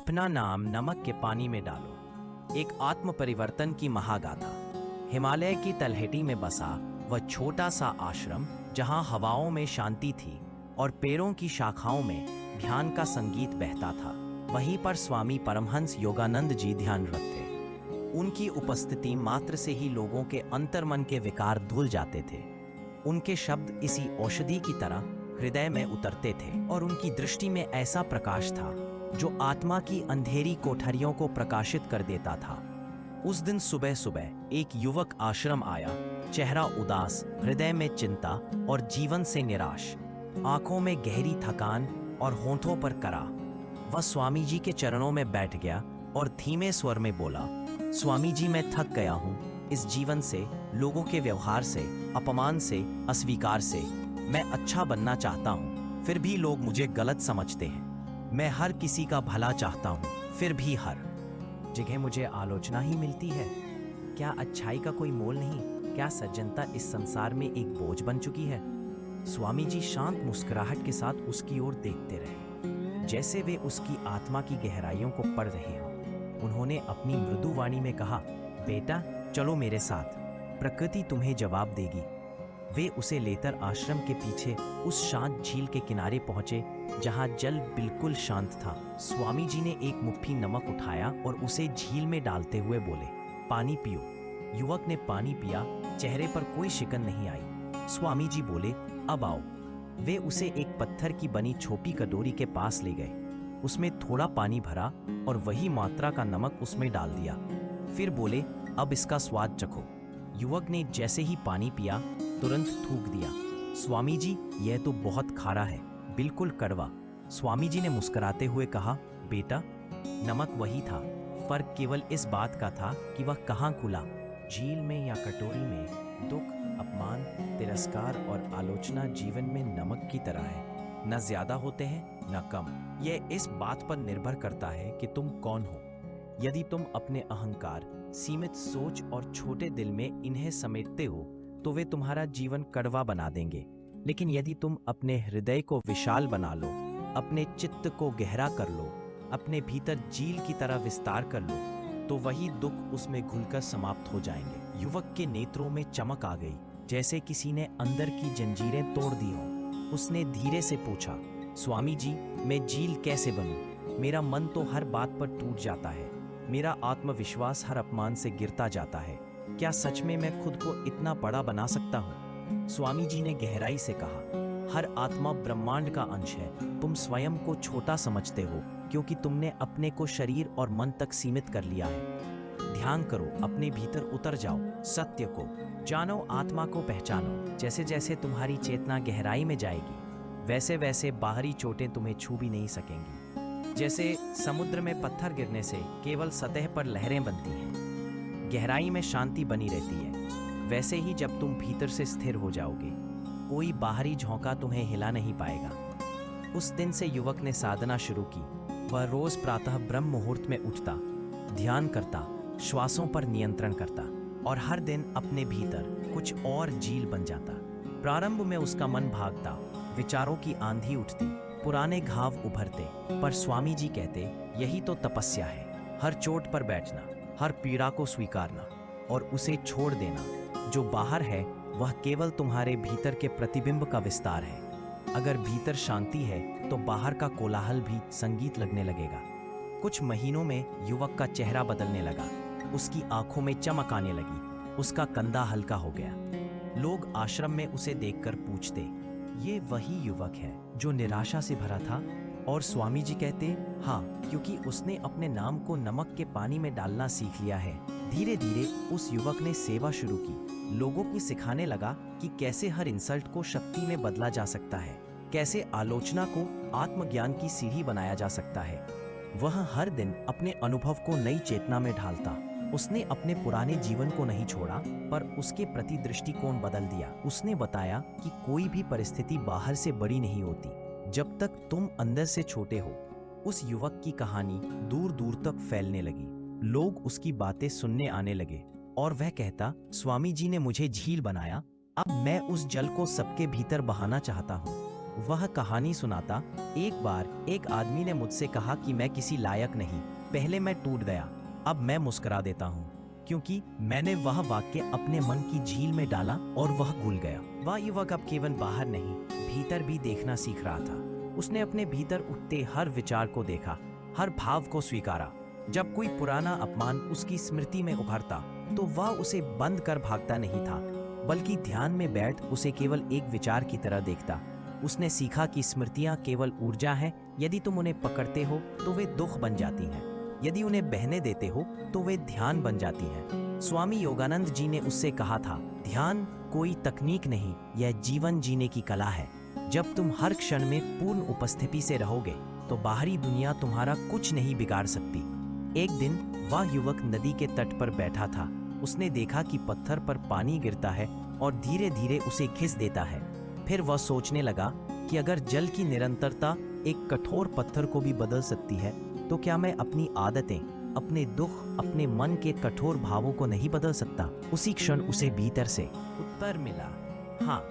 अपना नाम नमक के पानी में डालो। एक आत्म परिवर्तन की महागाथा। हिमालय की तलहटी में बसा वह छोटा सा आश्रम, जहां हवाओं में शांति थी और पेड़ों की शाखाओं में ध्यान का संगीत बहता था, वहीं पर स्वामी परमहंस योगानंद जी ध्यानरत थे। उनकी उपस्थिति मात्र से ही लोगों के अंतर्मन के विकार धुल जाते थे। उनके शब्द इसी औषधि की तरह हृदय में उतरते थे और उनकी दृष्टि में ऐसा प्रकाश था जो आत्मा की अंधेरी कोठरियों को प्रकाशित कर देता था। उस दिन सुबह सुबह एक युवक आश्रम आया, चेहरा उदास, हृदय में चिंता और जीवन से निराश, आंखों में गहरी थकान और होठों पर करा। वह स्वामी जी के चरणों में बैठ गया और धीमे स्वर में बोला, स्वामी जी, मैं थक गया हूँ इस जीवन से, लोगों के व्यवहार से, अपमान से, अस्वीकार से। मैं अच्छा बनना चाहता हूँ, फिर भी लोग मुझे गलत समझते हैं। मैं हर किसी का भला चाहता हूँ, फिर भी हर जगह मुझे आलोचना ही मिलती है। क्या अच्छाई का कोई मोल नहीं? क्या सज्जनता इस संसार में एक बोझ बन चुकी है? स्वामी जी शांत मुस्कुराहट के साथ उसकी ओर देखते रहे, जैसे वे उसकी आत्मा की गहराइयों को पढ़ रहे हों। उन्होंने अपनी मृदु वाणी में कहा, बेटा चलो मेरे साथ, प्रकृति तुम्हें जवाब देगी। वे उसे लेकर आश्रम के पीछे उस शांत झील के किनारे पहुंचे, जहां जल बिल्कुल शांत था। स्वामी जी ने एक मुट्ठी नमक उठाया और उसे झील में डालते हुए बोले, पानी पियो। युवक ने पानी पिया, चेहरे पर कोई शिकन नहीं आई। स्वामी जी बोले, अब आओ। वे उसे एक पत्थर की बनी छोटी कटोरी के पास ले गए। उसमें थोड़ा पानी भरा और वही मात्रा का नमक उसमें डाल दिया। फिर बोले, अब इसका स्वाद चखो। युवक ने जैसे ही पानी पिया, तुरंत थूक दिया। स्वामी जी, यह तो बहुत खारा है, बिल्कुल कड़वा। स्वामी जी ने मुस्कुराते हुए कहा, बेटा नमक वही था, फर्क केवल इस बात का था कि वह कहाँ खुला, झील में या कटोरी में। दुख, अपमान, तिरस्कार और आलोचना जीवन में नमक की तरह है, न ज्यादा होते हैं न कम। यह इस बात पर निर्भर करता है कि तुम कौन हो। यदि तुम अपने अहंकार, सीमित सोच और छोटे दिल में इन्हें समेटते हो तो वे तुम्हारा जीवन कड़वा बना देंगे। लेकिन यदि तुम अपने हृदय को विशाल बना लो, अपने चित्त को गहरा कर लो, अपने भीतर झील की तरह विस्तार कर लो, तो वही दुख उसमें घुलकर समाप्त हो जाएंगे। युवक के नेत्रों में चमक आ गई, जैसे किसी ने अंदर की जंजीरें तोड़ दी हों। उसने धीरे से पूछा, स्वामी जी, मैं झील कैसे बनूं? मेरा मन तो हर बात पर टूट जाता है, मेरा आत्मविश्वास हर अपमान से गिरता जाता है। क्या सच में मैं खुद को इतना बड़ा बना सकता हूँ? स्वामी जी ने गहराई से कहा, हर आत्मा ब्रह्मांड का अंश है। तुम स्वयं को छोटा समझते हो क्योंकि तुमने अपने को शरीर और मन तक सीमित कर लिया है। ध्यान करो, अपने भीतर उतर जाओ, सत्य को जानो, आत्मा को पहचानो। जैसे जैसे तुम्हारी चेतना गहराई में जाएगी, वैसे वैसे बाहरी चोटें तुम्हें छू भी नहीं सकेंगी। जैसे समुद्र में पत्थर गिरने से केवल सतह पर लहरें बनती हैं, गहराई में शांति बनी रहती है, वैसे ही जब तुम भीतर से स्थिर हो जाओगे, कोई बाहरी झोंका तुम्हें हिला नहीं पाएगा। उस दिन से युवक ने साधना शुरू की। वह रोज प्रातः ब्रह्म मुहूर्त में उठता, ध्यान करता, श्वासों पर नियंत्रण करता और हर दिन अपने भीतर कुछ और झील बन जाता। प्रारंभ में उसका मन भागता, विचारों की आंधी उठती, पुराने घाव उभरते, पर स्वामी जी कहते, यही तो तपस्या है। हर चोट पर बैठना, हर पीड़ा को स्वीकारना और उसे छोड़ देना। जो बाहर है वह केवल तुम्हारे भीतर के प्रतिबिंब का विस्तार है। अगर भीतर शांति है तो बाहर का कोलाहल भी संगीत लगने लगेगा। कुछ महीनों में युवक का चेहरा बदलने लगा, उसकी आंखों में चमक आने लगी, उसका कंधा हल्का हो गया। लोग आश्रम में उसे देखकर पूछते, ये वही युवक है जो निराशा से भरा था? और स्वामी जी कहते, हाँ, क्योंकि उसने अपने नाम को नमक के पानी में डालना सीख लिया है। धीरे धीरे उस युवक ने सेवा शुरू की, लोगों को सिखाने लगा कि कैसे हर इंसल्ट को शक्ति में बदला जा सकता है, कैसे आलोचना को आत्मज्ञान की सीढ़ी बनाया जा सकता है। वह हर दिन अपने अनुभव को नई चेतना में ढालता। उसने अपने पुराने जीवन को नहीं छोड़ा, पर उसके प्रति दृष्टिकोण बदल दिया। उसने बताया कि कोई भी परिस्थिति बाहर से बड़ी नहीं होती जब तक तुम अंदर से छोटे हो। उस युवक की कहानी दूर दूर तक फैलने लगी, लोग उसकी बातें सुनने आने लगे और वह कहता, स्वामी जी ने मुझे झील बनाया, अब मैं उस जल को सबके भीतर बहाना चाहता हूँ। वह कहानी सुनाता, एक बार एक आदमी ने मुझसे कहा कि मैं किसी लायक नहीं, पहले मैं टूट गया, अब मैं मुस्कुरा देता हूँ, क्योंकि मैंने वह वाक्य अपने मन की झील में डाला और वह घुल गया। वह युवक अब केवल बाहर नहीं, भीतर भी देखना सीख रहा था। उसने अपने भीतर उठते हर विचार को देखा, हर भाव को स्वीकारा। जब कोई पुराना अपमान उसकी स्मृति में उभरता तो वह उसे बंद कर भागता नहीं था, बल्कि ध्यान में बैठ उसे केवल एक विचार की तरह देखता। उसने सीखा कि स्मृतियां केवल ऊर्जा हैं, यदि तुम उन्हें पकड़ते हो तो वे दुख बन जाती हैं, यदि उन्हें बहने देते हो तो वे ध्यान बन जाती हैं। स्वामी योगानंद जी ने उससे कहा था, ध्यान कोई तकनीक नहीं, यह जीवन जीने की कला है। जब तुम हर क्षण में पूर्ण उपस्थिति से रहोगे तो बाहरी दुनिया तुम्हारा कुछ नहीं बिगाड़ सकती। एक दिन वह युवक नदी के तट पर बैठा था। उसने देखा कि पत्थर पर पानी गिरता है और धीरे धीरे उसे घिस देता है। फिर वह सोचने लगा कि अगर जल की निरंतरता एक कठोर पत्थर को भी बदल सकती है, तो क्या मैं अपनी आदतें, अपने दुख, अपने मन के कठोर भावों को नहीं बदल सकता? उसी क्षण उसे भीतर से उत्तर मिला, हाँ,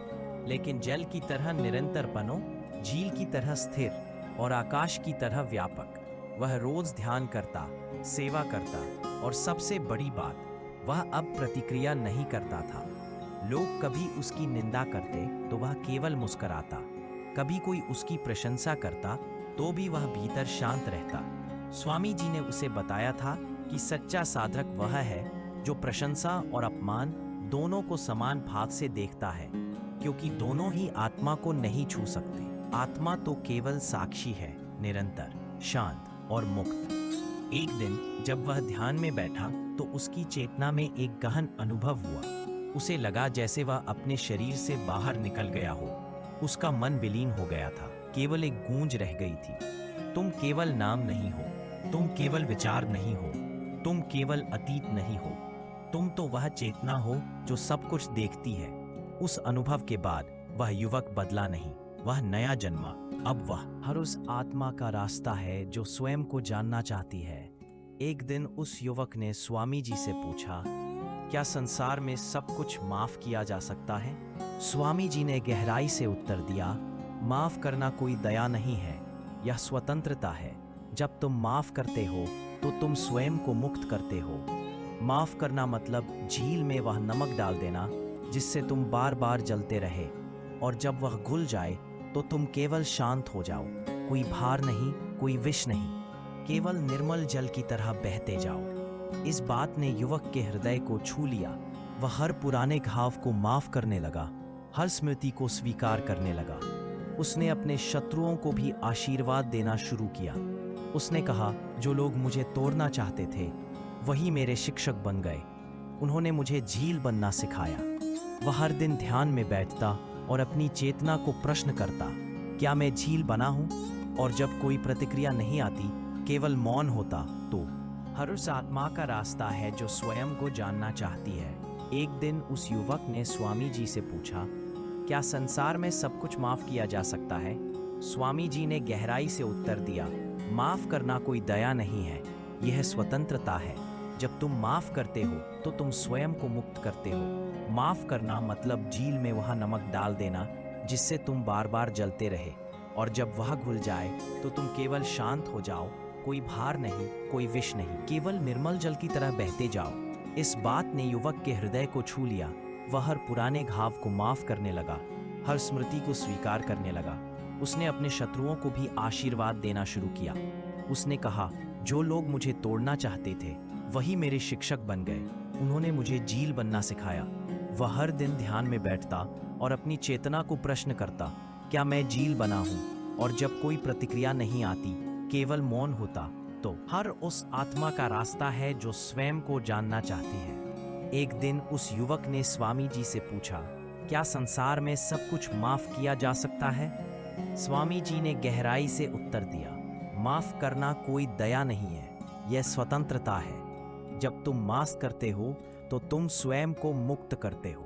लेकिन जल की तरह निरंतर बनो, झील की तरह स्थिर और आकाश की तरह व्यापक। वह रोज ध्यान करता, सेवा करता और सबसे बड़ी बात, वह अब प्रतिक्रिया नहीं करता था। लोग कभी उसकी निंदा करते तो वह केवल मुस्कुराता, कभी कोई उसकी प्रशंसा करता तो भी वह भीतर शांत रहता। स्वामी जी ने उसे बताया था कि सच्चा साधक वह है जो प्रशंसा और अपमान दोनों को समान भाव से देखता है, क्योंकि दोनों ही आत्मा को नहीं छू सकते। आत्मा तो केवल साक्षी है, निरंतर, शांत और मुक्त। एक दिन जब वह ध्यान में बैठा तो उसकी चेतना में एक गहन अनुभव हुआ। उसे लगा जैसे वह अपने शरीर से बाहर निकल गया हो। उसका मन विलीन हो गया था, केवल एक गूंज रह गई थी, तुम केवल नाम नहीं हो, तुम केवल विचार नहीं हो, तुम केवल अतीत नहीं हो, तुम तो वह चेतना हो जो सब कुछ देखती है। उस अनुभव के बाद वह युवक बदला नहीं, वह नया जन्मा। अब वह हर उस आत्मा का रास्ता है जो स्वयं को जानना चाहती है। एक दिन उस युवक ने स्वामी जी से पूछा, क्या संसार में सब कुछ माफ किया जा सकता है? स्वामी जी ने गहराई से उत्तर दिया, माफ करना कोई दया नहीं है, यह स्वतंत्रता है। जब तुम माफ करते हो तो तुम स्वयं को मुक्त करते हो। माफ करना मतलब झील में वह नमक डाल देना जिससे तुम बार बार जलते रहे, और जब वह घुल जाए तो तुम केवल शांत हो जाओ। कोई भार नहीं, कोई विष नहीं, केवल निर्मल जल की तरह बहते जाओ। इस बात ने युवक के हृदय को छू लिया। वह हर पुराने घाव को माफ करने लगा, हर स्मृति को स्वीकार करने लगा। उसने अपने शत्रुओं को भी आशीर्वाद देना शुरू किया। उसने कहा, जो लोग मुझे तोड़ना चाहते थे वही मेरे शिक्षक बन गए। उन्होंने मुझे झील बनना सिखाया। वह हर दिन ध्यान में बैठता और अपनी चेतना को प्रश्न करता, क्या मैं झील बना हूँ? और जब कोई प्रतिक्रिया नहीं आती, केवल मौन होता, तो हर उस आत्मा का रास्ता है जो स्वयं को जानना चाहती है। एक दिन उस युवक ने स्वामी जी से पूछा, क्या संसार में सब कुछ माफ किया जा सकता है? स्वामी जी ने गहराई से उत्तर दिया, माफ करना कोई दया नहीं है, यह स्वतंत्रता है। जब तुम माफ करते हो तो तुम स्वयं को मुक्त करते हो। माफ करना मतलब झील में वह नमक डाल देना जिससे तुम बार बार जलते रहे, और जब वह घुल जाए तो तुम केवल शांत हो जाओ। कोई भार नहीं, कोई विष नहीं, केवल निर्मल जल की तरह बहते जाओ। इस बात ने युवक के हृदय को छू लिया। वह हर पुराने घाव को माफ करने लगा, हर स्मृति को स्वीकार करने लगा। उसने अपने शत्रुओं को भी आशीर्वाद देना शुरू किया। उसने कहा, जो लोग मुझे तोड़ना चाहते थे वही मेरे शिक्षक बन गए। उन्होंने मुझे झील बनना सिखाया। वह हर दिन ध्यान में बैठता और अपनी चेतना को प्रश्न करता, क्या मैं झील बना हूँ? और जब कोई प्रतिक्रिया नहीं आती, केवल मौन होता, तो हर उस आत्मा का रास्ता है जो स्वयं को जानना चाहती है। एक दिन उस युवक ने स्वामी जी से पूछा, क्या संसार में सब कुछ माफ किया जा सकता है? स्वामी जी ने गहराई से उत्तर दिया, माफ करना कोई दया नहीं है, यह स्वतंत्रता है। जब तुम माफ करते हो तो तुम स्वयं को मुक्त करते हो।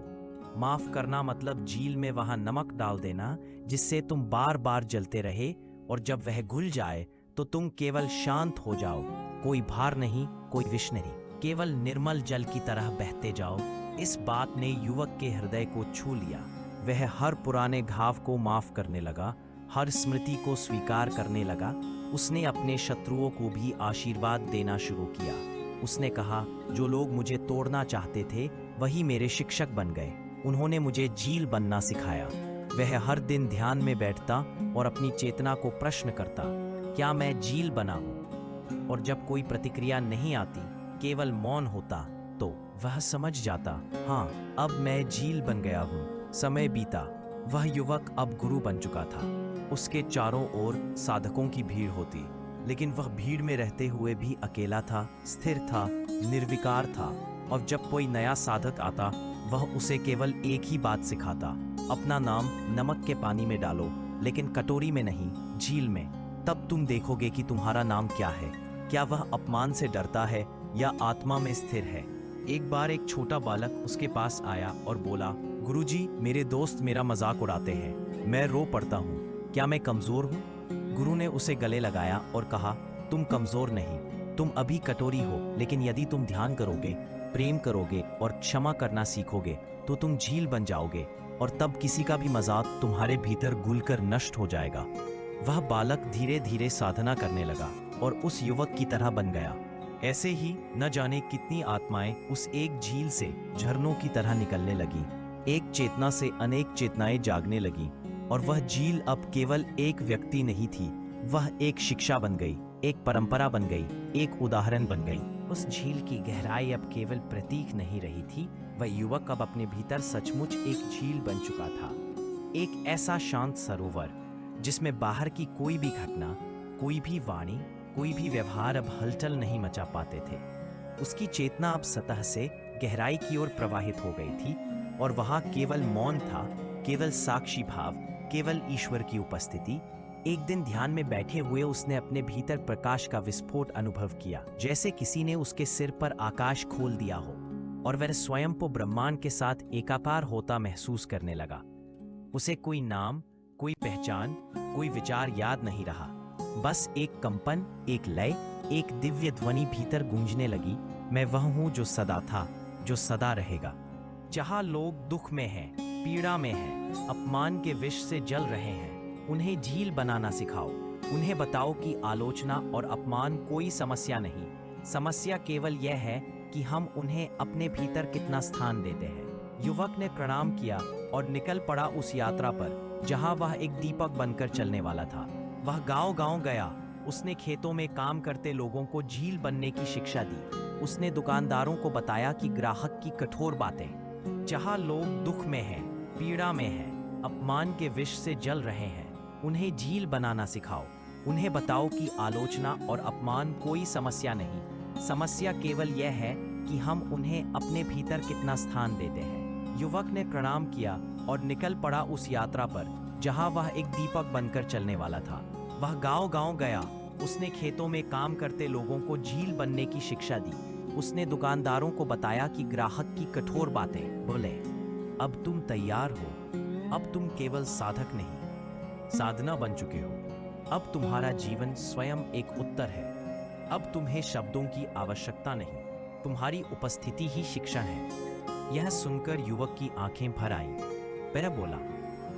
माफ करना मतलब झील में वहां नमक डाल देना जिससे तुम बार बार जलते रहे, और जब वह घुल जाए तो तुम केवल शांत हो जाओ। कोई भार नहीं, कोई विष नहीं, केवल निर्मल जल की तरह बहते जाओ। इस बात ने युवक के हृदय को छू लिया। वह हर पुराने घाव को माफ करने लगा, हर स्मृति को स्वीकार करने लगा। उसने अपने शत्रुओं को भी आशीर्वाद देना शुरू किया। उसने कहा, जो लोग मुझे तोड़ना चाहते थे वही मेरे शिक्षक बन गए। उन्होंने मुझे झील बनना सिखाया। वह हर दिन ध्यान में बैठता और अपनी चेतना को प्रश्न करता, क्या मैं झील बना हूँ? और जब कोई प्रतिक्रिया नहीं आती, केवल मौन होता, तो वह समझ जाता, हाँ, अब मैं झील बन गया हूँ। समय बीता। वह युवक अब गुरु बन चुका था। उसके चारों ओर साधकों की भीड़ होती, लेकिन वह भीड़ में रहते हुए भी अकेला था, स्थिर था, निर्विकार था। और जब कोई नया साधक आता, वह उसे केवल एक ही बात सिखाता, अपना नाम नमक के पानी में डालो, लेकिन कटोरी में नहीं, झील में। तब तुम देखोगे कि तुम्हारा नाम क्या है। क्या वह अपमान से डरता है या आत्मा में स्थिर है? एक बार एक छोटा बालक उसके पास आया और बोला, गुरुजी, मेरे दोस्त मेरा मजाक उड़ाते हैं, मैं रो पड़ता हूँ, क्या मैं कमजोर हूँ? गुरु ने उसे गले लगाया और कहा, तुम कमजोर नहीं, तुम अभी कटोरी हो, लेकिन यदि तुम ध्यान करोगे, प्रेम करोगे और क्षमा करना सीखोगे तो तुम झील बन जाओगे, और तब किसी का भी मजाक तुम्हारे भीतर घुलकर नष्ट हो जाएगा। वह बालक धीरे धीरे साधना करने लगा और उस युवक की तरह बन गया। ऐसे ही न जाने कितनी आत्माएं उस एक झील से झरनों की तरह निकलने लगी। एक चेतना से अनेक चेतनाएं जागने लगी, और वह झील अब केवल एक व्यक्ति नहीं थी, वह एक शिक्षा बन गई, एक परंपरा बन गई, एक उदाहरण बन गई। उस झील की गहराई अब केवल प्रतीक नहीं रही थी, वह युवक अब अपने भीतर सचमुच एक झील बन चुका था। एक ऐसा शांत सरोवर जिसमें बाहर की कोई भी घटना, कोई भी वाणी, कोई भी व्यवहार अब हलचल नहीं मचा पाते थे। उसकी चेतना अब सतह से गहराई की ओर प्रवाहित हो गई थी, और वहां केवल मौन था, केवल साक्षी भाव, केवल ईश्वर की उपस्थिति। एक दिन ध्यान में बैठे हुए उसने अपने भीतर प्रकाश का विस्फोट अनुभव किया, जैसे किसी ने उसके सिर पर आकाश खोल दिया हो, और वह स्वयं को ब्रह्मांड के साथ एकाकार होता महसूस करने लगा। उसे कोई नाम, कोई पहचान, कोई विचार याद नहीं रहा। बस एक कंपन, एक लय, एक दिव्य ध्वनि भीतर गूंजने लगी, मैं वह हूं जो सदा था, जो सदा रहेगा। जहां लोग दुख में हैं, पीड़ा में हैं, अपमान के विष से जल रहे हैं, उन्हें झील बनाना सिखाओ। उन्हें बताओ कि आलोचना और अपमान कोई समस्या नहीं, समस्या केवल यह है कि हम उन्हें अपने भीतर कितना स्थान देते हैं। युवक ने प्रणाम किया और निकल पड़ा उस यात्रा पर जहां वह एक दीपक बनकर चलने वाला था। वह गांव-गांव गया। उसने खेतों में काम करते लोगों को झील बनने की शिक्षा दी। उसने दुकानदारों को बताया कि ग्राहक की कठोर बातें, जहां लोग दुख में हैं, पीड़ा में हैं, अपमान के विष से जल रहे हैं, उन्हें झील बनाना सिखाओ। उन्हें बताओ कि आलोचना और अपमान कोई समस्या नहीं, समस्या केवल यह है कि हम उन्हें अपने भीतर कितना स्थान देते हैं। युवक ने प्रणाम किया और निकल पड़ा उस यात्रा पर जहां वह एक दीपक बनकर चलने वाला था। वह गांव-गांव गया। उसने खेतों में काम करते लोगों को झील बनने की शिक्षा दी। उसने दुकानदारों को बताया कि ग्राहक की कठोर बातें, बोले, अब तुम तैयार हो, अब तुम केवल साधक नहीं, साधना बन चुके हो। अब तुम्हारा जीवन स्वयं एक उत्तर है। अब तुम्हें शब्दों की आवश्यकता नहीं, तुम्हारी उपस्थिति ही शिक्षा है। यह सुनकर युवक की आंखें भर आईं। वह बोला,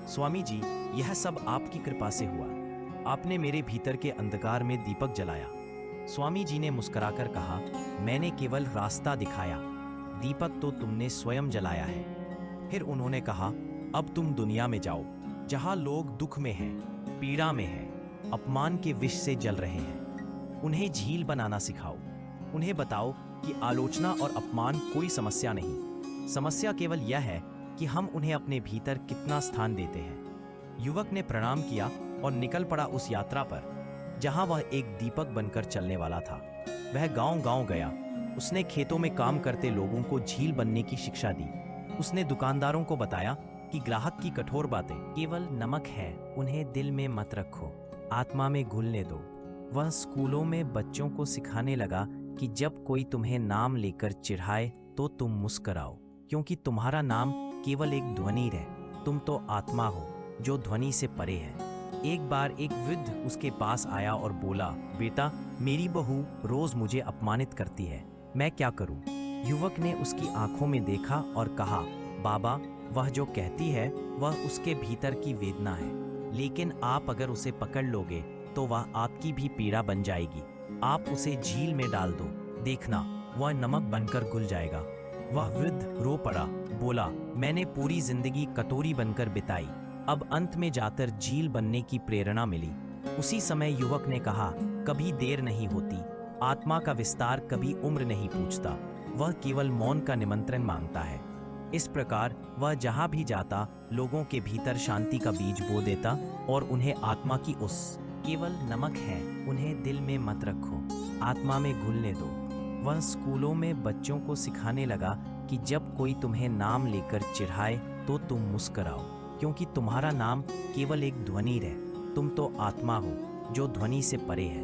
स्वामी जी, यह सब आपकी कृपा से हुआ। आपने मेरे भीतर के अंधकार में दीपक जलाया। स्वामी जी ने मुस्कुराकर कहा, मैंने केवल रास्ता दिखाया, दीपक तो तुमने स्वयं जलाया है। फिर उन्होंने कहा, अब तुम दुनिया में जाओ, जहां लोग दुख में हैं, पीड़ा में हैं, अपमान के विष से जल रहे हैं। उन्हें झील बनाना सिखाओ। उन्हें बताओ कि आलोचना और अपमान कोई समस्या नहीं, समस्या केवल यह है कि हम उन्हें अपने भीतर कितना स्थान देते हैं। युवक ने प्रणाम किया और निकल पड़ा उस यात्रा पर जहां वह एक दीपक बनकर चलने वाला था। वह गांव-गांव गया। उसने खेतों में काम करते लोगों को झील बनने की शिक्षा दी। उसने दुकानदारों को बताया कि ग्राहक की कठोर बातें केवल नमक है, उन्हें दिल में मत रखो, आत्मा में घुलने दो। वह स्कूलों में बच्चों को सिखाने लगा कि जब कोई तुम्हें नाम लेकर चिढ़ाए तो तुम मुस्कुराओ, क्योंकि तुम्हारा नाम केवल एक ध्वनि है, तुम तो आत्मा हो जो ध्वनि से परे है। एक बार एक वृद्ध उसके पास आया और बोला, बेटा, मेरी बहू रोज मुझे अपमानित करती है, मैं क्या करूं? युवक ने उसकी आंखों में देखा और कहा, बाबा, वह जो कहती है वह उसके भीतर की वेदना है। लेकिन आप अगर उसे पकड़ लोगे तो वह आपकी भी पीड़ा बन जाएगी। आप उसे झील में डाल दो, देखना वह नमक बनकर घुल जाएगा। वह वृद्ध रो पड़ा, बोला, मैंने पूरी जिंदगी कटोरी बनकर बिताई, अब अंत में जाकर झील बनने की प्रेरणा मिली। उसी समय युवक ने कहा, कभी देर नहीं होती, आत्मा का विस्तार कभी उम्र नहीं पूछता, वह केवल मौन का निमंत्रण मांगता है। इस प्रकार वह जहां भी जाता लोगों के भीतर शांति का बीज बो देता और उन्हें आत्मा की उस केवल नमक है, उन्हें दिल में मत रखो, आत्मा में घुलने दो। वह स्कूलों में बच्चों को सिखाने लगा कि जब कोई तुम्हें नाम लेकर चिढ़ाए तो तुम मुस्कुराओ, क्योंकि तुम्हारा नाम केवल एक ध्वनि है, तुम तो आत्मा हो जो ध्वनि से परे है।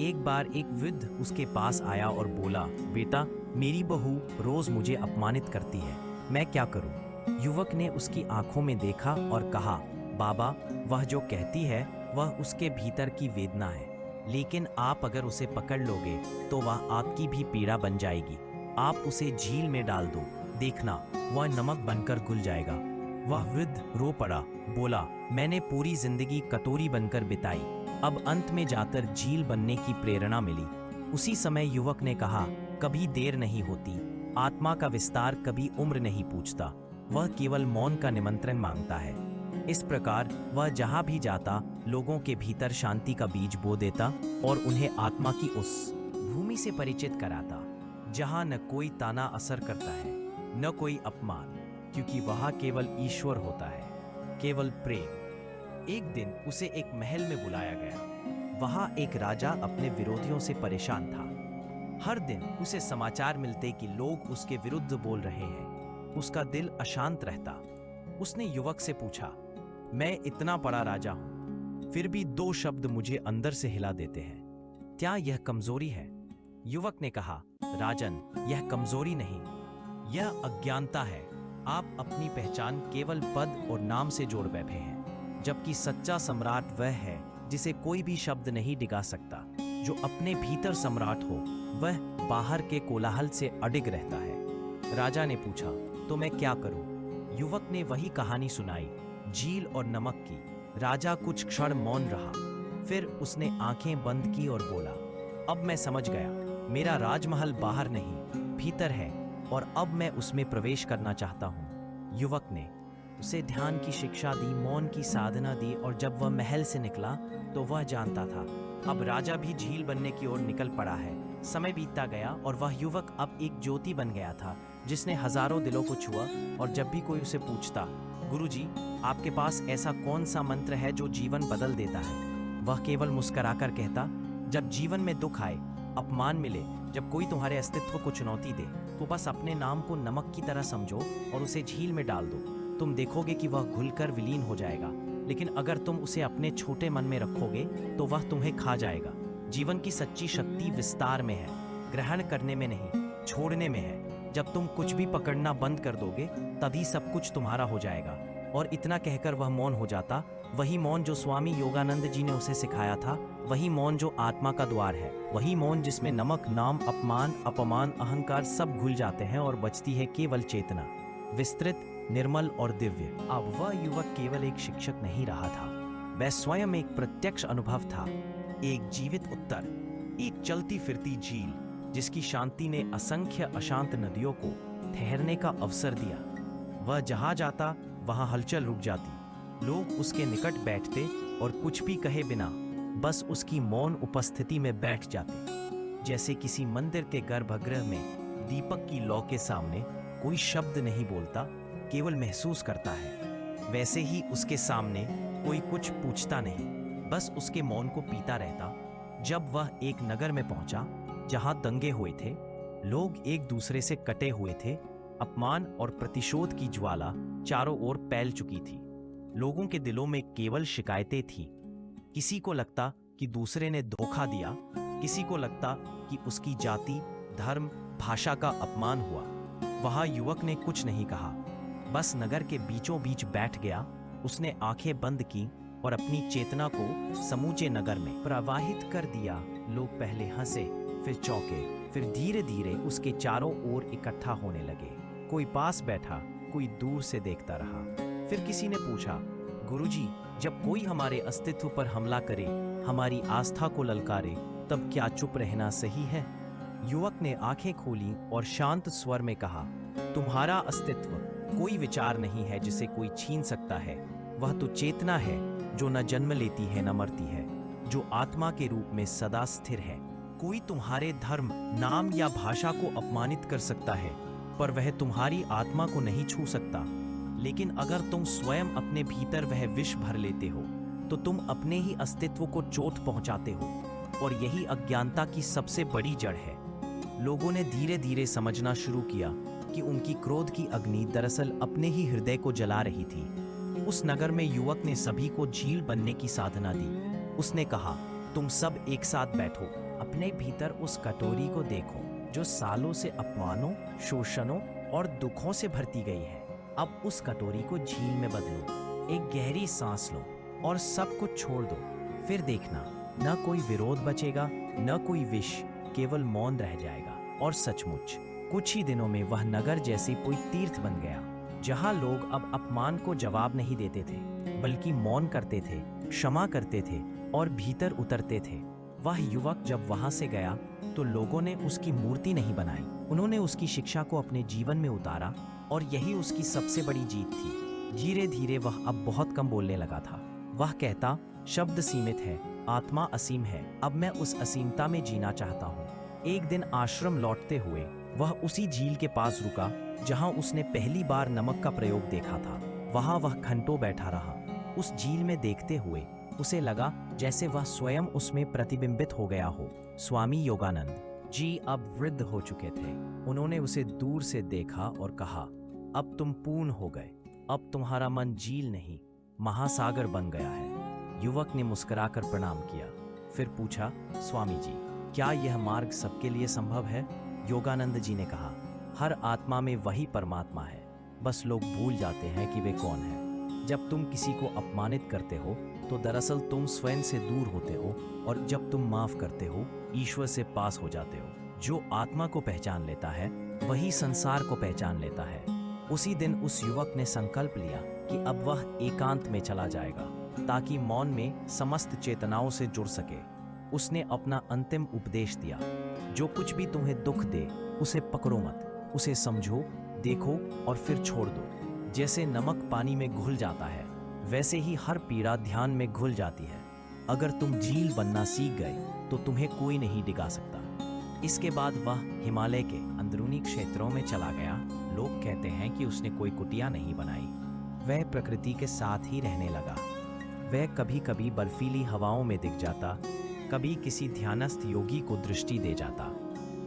एक बार एक वृद्ध उसके पास आया और बोला, बेटा, मेरी बहू रोज मुझे अपमानित करती है, मैं क्या करूं? युवक ने उसकी आंखों में देखा और कहा, बाबा, वह जो कहती है वह उसके भीतर की वेदना है, लेकिन आप अगर उसे पकड़ लोगे तो वह आपकी भी पीड़ा बन जाएगी। आप उसे झील में डाल दो, देखना वह नमक बनकर घुल जाएगा। वह वृद्ध रो पड़ा, बोला, मैंने पूरी जिंदगी कटोरी बनकर बिताई, अब अंत में जाकर झील बनने की प्रेरणा मिली। उसी समय युवक ने कहा, कभी देर नहीं होती, आत्मा का विस्तार कभी उम्र नहीं पूछता, वह केवल मौन का निमंत्रण मांगता है। इस प्रकार वह जहां भी जाता लोगों के भीतर शांति का बीज बो देता और उन्हें आत्मा की उस भूमि से परिचित कराता जहां न कोई ताना असर करता है, न कोई अपमान, क्योंकि वहां केवल ईश्वर होता है, केवल प्रेम। एक दिन उसे एक महल में बुलाया गया। वहां एक राजा अपने विरोधियों से परेशान था। हर दिन उसे समाचार मिलते कि लोग उसके विरुद्ध बोल रहे हैं। उसका दिल अशांत रहता। उसने युवक से पूछा, मैं इतना बड़ा राजा हूं, फिर भी दो शब्द मुझे अंदर से हिला देते हैं, क्या यह कमजोरी है? युवक ने कहा, राजन, यह कमजोरी नहीं, यह अज्ञानता है। आप अपनी पहचान केवल पद और नाम से जोड़ बैठे हैं, जबकि सच्चा सम्राट वह है जिसे कोई भी शब्द नहीं डिगा सकता। जो अपने भीतर सम्राट हो वह बाहर के कोलाहल से अडिग रहता है। राजा ने पूछा, तो मैं क्या करूं? युवक ने वही कहानी सुनाई, झील और नमक की। राजा कुछ क्षण मौन रहा, फिर उसने आंखें बंद की और बोला, अब मैं समझ गया, मेरा राजमहल बाहर नहीं भीतर है और अब मैं उसमें प्रवेश करना चाहता हूँ। युवक ने उसे ध्यान की शिक्षा दी, मौन की साधना दी और जब वह महल से निकला तो वह जानता था अब राजा भी झील बनने की ओर निकल पड़ा है। समय बीतता गया और वह युवक अब एक ज्योति बन गया था जिसने हजारों दिलों को छुआ। और जब भी कोई उसे पूछता, गुरुजी, आपके पास ऐसा कौन सा मंत्र है जो जीवन बदल देता है, वह केवल मुस्कुराकर कहता, जब जीवन में दुख आए, अपमान मिले, जब कोई तुम्हारे अस्तित्व को चुनौती दे, तो बस अपने नाम को नमक की तरह समझो और उसे झील में डाल दो। तुम देखोगे कि वह घुलकर विलीन हो जाएगा। लेकिन अगर तुम उसे अपने छोटे मन में रखोगे तो वह तुम्हें खा जाएगा। जीवन की सच्ची शक्ति विस्तार में है, ग्रहण करने में नहीं, छोड़ने में है। जब तुम कुछ भी पकड़ना बंद कर दोगे तभी सब कुछ तुम्हारा हो जाएगा। और इतना कहकर वह मौन हो जाता। वही मौन जो स्वामी योगानंद जी ने उसे सिखाया था, वही मौन जो आत्मा का द्वार है, वही मौन जिसमें नमक, नाम, अपमान, अपमान, अहंकार सब घुल जाते हैं और बचती है केवल चेतना, विस्तृत, निर्मल और दिव्य। अब वह युवक केवल एक शिक्षक नहीं रहा था, वह स्वयं एक प्रत्यक्ष अनुभव था, एक जीवित उत्तर, एक चलती फिरती झील जिसकी शांति ने असंख्य अशांत नदियों को ठहरने का अवसर दिया। वह जहां जाता वहां हलचल रुक जाती, लोग उसके निकट बैठते और कुछ भी कहे बिना बस उसकी मौन उपस्थिति में बैठ जाते। जैसे किसी मंदिर के गर्भगृह में दीपक की लौ के सामने कोई शब्द नहीं बोलता, केवल महसूस करता है, वैसे ही उसके सामने कोई कुछ पूछता नहीं, बस उसके मौन को पीता रहता। जब वह एक नगर में पहुंचा जहां दंगे हुए थे, लोग एक दूसरे से कटे हुए थे, अपमान और प्रतिशोध की ज्वाला चारों ओर फैल चुकी थी। लोगों के दिलों में केवल शिकायतें थीं। किसी को लगता कि दूसरे ने धोखा दिया, किसी को लगता कि उसकी जाति, धर्म, भाषा का अपमान हुआ। वहां युवक ने कुछ नहीं कहा, बस नगर के बीचों बीच बैठ गया। उसने आंखें बंद की और अपनी चेतना को समूचे नगर में प्रवाहित कर दिया। लोग पहले हंसे, फिर चौंके, फिर धीरे धीरे उसके चारों ओर इकट्ठा होने लगे। कोई पास बैठा, कोई दूर से देखता रहा। फिर किसी ने पूछा, गुरुजी, जब कोई हमारे अस्तित्व पर हमला करे, हमारी आस्था को ललकारे, तब क्या चुप रहना सही है? युवक ने आंखें खोली और शांत स्वर में कहा, तुम्हारा अस्तित्व कोई विचार नहीं है जिसे कोई छीन सकता है। वह तो चेतना है जो न जन्म लेती है न मरती है, जो आत्मा के रूप में सदा स्थिर है। कोई तुम्हारे धर्म, नाम या भाषा को अपमानित कर सकता है, पर वह तुम्हारी आत्मा को नहीं छू सकता। लेकिन अगर तुम स्वयं अपने भीतर वह विष भर लेते हो, तो तुम अपने ही अस्तित्व को चोट पहुंचाते हो, और यही अज्ञानता की सबसे बड़ी जड़ है। लोगों ने धीरे धीरे समझना शुरू किया कि उनकी क्रोध की अग्नि दरअसल अपने ही हृदय को जला रही थी। उस नगर में युवक ने सभी को झील बनने की साधना दी। उसने कहा, तुम सब एक साथ बैठो, अपने भीतर उस कटोरी को देखो जो सालों से अपमानों, शोषणों और दुखों से भरती गई है। अब उस कटोरी को झील में बदलो, एक गहरी सांस लो और सब कुछ छोड़ दो। फिर देखना, न कोई विरोध बचेगा, न कोई विष, केवल मौन रह जाएगा। और सचमुच कुछ ही दिनों में वह नगर जैसे कोई तीर्थ बन गया, जहां लोग अब अपमान को जवाब नहीं देते थे, बल्कि मौन करते थे, क्षमा करते थे और भीतर उतरते थे। वह युवक जब वहां से गया तो लोगों ने उसकी मूर्ति नहीं बनाई, उन्होंने उसकी शिक्षा को अपने जीवन में उतारा, और यही उसकी सबसे बड़ी जीत थी। धीरे धीरे वह अब बहुत कम बोलने लगा था। वह कहता, शब्द सीमित है, आत्मा असीम है, अब मैं उस असीमता में जीना चाहता हूँ। एक दिन आश्रम लौटते हुए वह उसी झील के पास रुका जहाँ उसने पहली बार नमक का प्रयोग देखा था। वहाँ वह घंटों बैठा रहा। उस झील में देखते हुए उसे लगा जैसे वह स्वयं उसमें प्रतिबिंबित हो गया हो। स्वामी योगानंद जी अब वृद्ध हो चुके थे। उन्होंने उसे दूर से देखा और कहा, अब तुम पूर्ण हो गए, अब तुम्हारा मन झील नहीं, महासागर बन गया है। युवक ने मुस्कुराकर प्रणाम किया, फिर पूछा, स्वामी जी, क्या यह मार्ग सबके लिए संभव है? योगानंद जी ने कहा, हर आत्मा में वही परमात्मा है, बस लोग भूल जाते हैं कि वे कौन है। जब तुम किसी को अपमानित करते हो तो दरअसल तुम स्वयं से दूर होते हो, और जब तुम माफ करते हो ईश्वर से पास हो जाते हो। जो आत्मा को पहचान लेता है वही संसार को पहचान लेता है। उसी दिन उस युवक ने संकल्प लिया कि अब वह एकांत में चला जाएगा, ताकि मौन में समस्त चेतनाओं से जुड़ सके। उसने अपना अंतिम उपदेश दिया, जो कुछ भी तुम्हें दुख दे उसे पकड़ो मत, उसे समझो, देखो और फिर छोड़ दो। जैसे नमक पानी में घुल जाता है, वैसे ही हर पीड़ा ध्यान में घुल जाती है। अगर तुम झील बनना सीख गए तो तुम्हें कोई नहीं डिगा सकता। इसके बाद वह हिमालय के अंदरूनी क्षेत्रों में चला गया। लोग कहते हैं कि उसने कोई कुटिया नहीं बनाई, वह प्रकृति के साथ ही रहने लगा। वह कभी कभी बर्फीली हवाओं में दिख जाता, कभी किसी ध्यानस्थ योगी को दृष्टि दे जाता।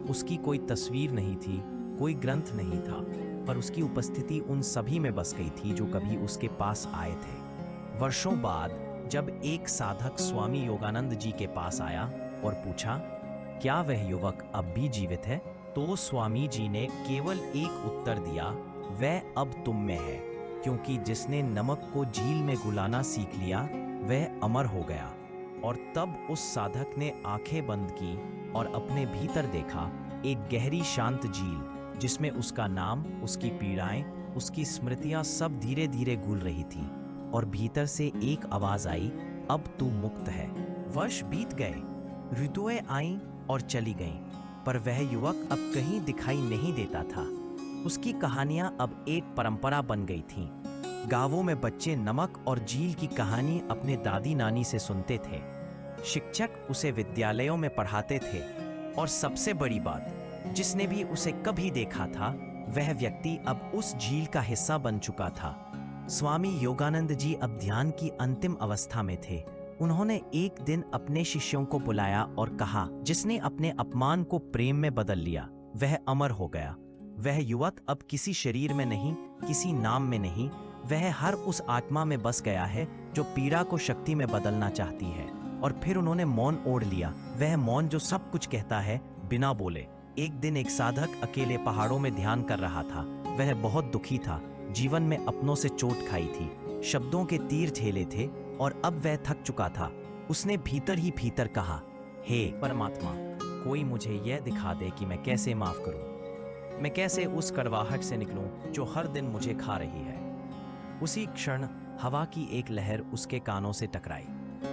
उसकी कोई तस्वीर नहीं थी, कोई ग्रंथ नहीं था, पर उसकी उपस्थिति उन सभी में बस गई थी जो कभी उसके पास आए थे। वर्षों बाद जब एक साधक स्वामी योगानंद जी के पास आया और पूछा, क्या वह युवक अब भी जीवित है? तो स्वामी जी ने केवल एक उत्तर दिया, वह अब तुम में है, क्योंकि जिसने नमक को झील में घुलाना सीख लिया वह अमर हो गया। और तब उस साधक ने आंखें बंद की और अपने भीतर देखा एक गहरी शांत झील, जिसमें उसका नाम, उसकी पीड़ाएं, उसकी स्मृतियां सब धीरे धीरे घुल रही थी। और भीतर से एक आवाज आई, अब तू मुक्त है। वर्ष बीत गए, ऋतुएं आईं और चली गईं, पर वह युवक अब कहीं दिखाई नहीं देता था। उसकी कहानियां अब एक परंपरा बन गई थीं। गांवों में बच्चे नमक और झील की कहानी अपने दादी नानी से सुनते थे। शिक्षक उसे विद्यालयों में पढ़ाते थे, और सबसे बड़ी बात, जिसने भी उसे कभी देखा था वह व्यक्ति अब उस झील का हिस्सा बन चुका था। स्वामी योगानंद जी अब ध्यान की अंतिम अवस्था में थे। उन्होंने एक दिन अपने शिष्यों को बुलाया और कहा, जिसने अपने अपमान को प्रेम में बदल लिया वह अमर हो गया। वह युवक अब किसी शरीर में नहीं, किसी नाम में नहीं, वह हर उस आत्मा में बस गया है जो पीड़ा को शक्ति में बदलना चाहती है। और फिर उन्होंने मौन ओढ़ लिया, वह मौन जो सब कुछ कहता है बिना बोले। एक दिन एक साधक अकेले पहाड़ों में ध्यान कर रहा था। वह बहुत दुखी था, जीवन में अपनों से चोट खाई थी, शब्दों के तीर झेले थे, और अब वह थक चुका था। उसने भीतर ही भीतर कहा, हे परमात्मा, कोई मुझे यह दिखा दे कि मैं कैसे माफ करूं, मैं कैसे उस कड़वाहट से निकलूं जो हर दिन मुझे खा रही है। उसी क्षण हवा की एक लहर उसके कानों से टकराई।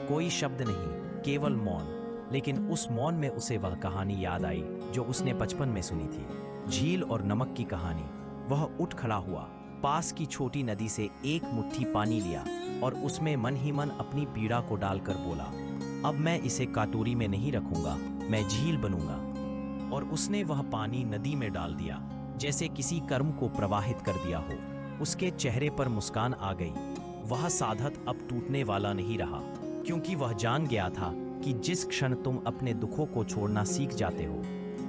कोई शब्द नहीं, केवल मौन। लेकिन उस मौन में उसे वह कहानी याद आई जो उसने बचपन में सुनी थी, झील और नमक की कहानी। वह उठ खड़ा हुआ, पास की छोटी नदी से एक मुट्ठी पानी लिया और उसमें मन ही मन अपनी पीड़ा को डालकर बोला, अब मैं इसे काटोरी में नहीं रखूंगा, मैं झील बनूंगा। और उसने वह पानी नदी में डाल दिया, जैसे किसी कर्म को प्रवाहित कर दिया हो। उसके चेहरे पर मुस्कान आ गई। वह साधक अब टूटने वाला नहीं रहा, क्योंकि वह जान गया था कि जिस क्षण तुम अपने दुखों को छोड़ना सीख जाते हो,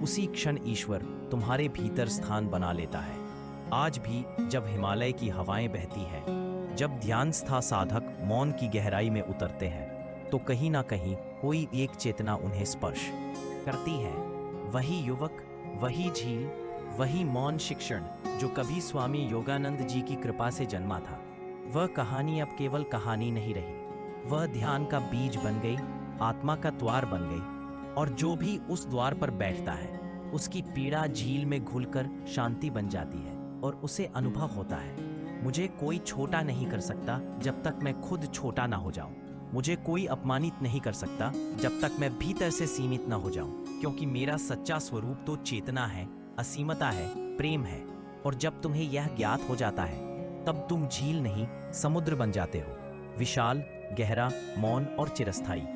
उसी क्षण ईश्वर तुम्हारे भीतर स्थान बना लेता है। आज भी जब हिमालय की हवाएं बहती हैं, जब ध्यानस्थ साधक मौन की गहराई में उतरते हैं, तो कहीं ना कहीं कोई एक चेतना उन्हें स्पर्श करती है। वही युवक, वही झील, वही मौन शिक्षण जो कभी स्वामी योगानंद जी की कृपा से जन्मा था। वह कहानी अब केवल कहानी नहीं रही, वह ध्यान का बीज बन गई, आत्मा का द्वार बन गई। और जो भी उस द्वार पर बैठता है, उसकी पीड़ा झील में घुलकर शांति बन जाती है और उसे अनुभव होता है, मुझे कोई छोटा नहीं कर सकता जब तक मैं खुद छोटा ना हो जाऊं। मुझे कोई अपमानित नहीं कर सकता जब तक मैं भीतर से सीमित ना हो जाऊं, क्योंकि मेरा सच्चा स्वरूप तो चेतना है, असीमता है, प्रेम है। और जब तुम्हें यह ज्ञात हो जाता है, तब तुम झील नहीं, समुद्र बन जाते हो, विशाल, गहरा, मौन और चिरस्थायी।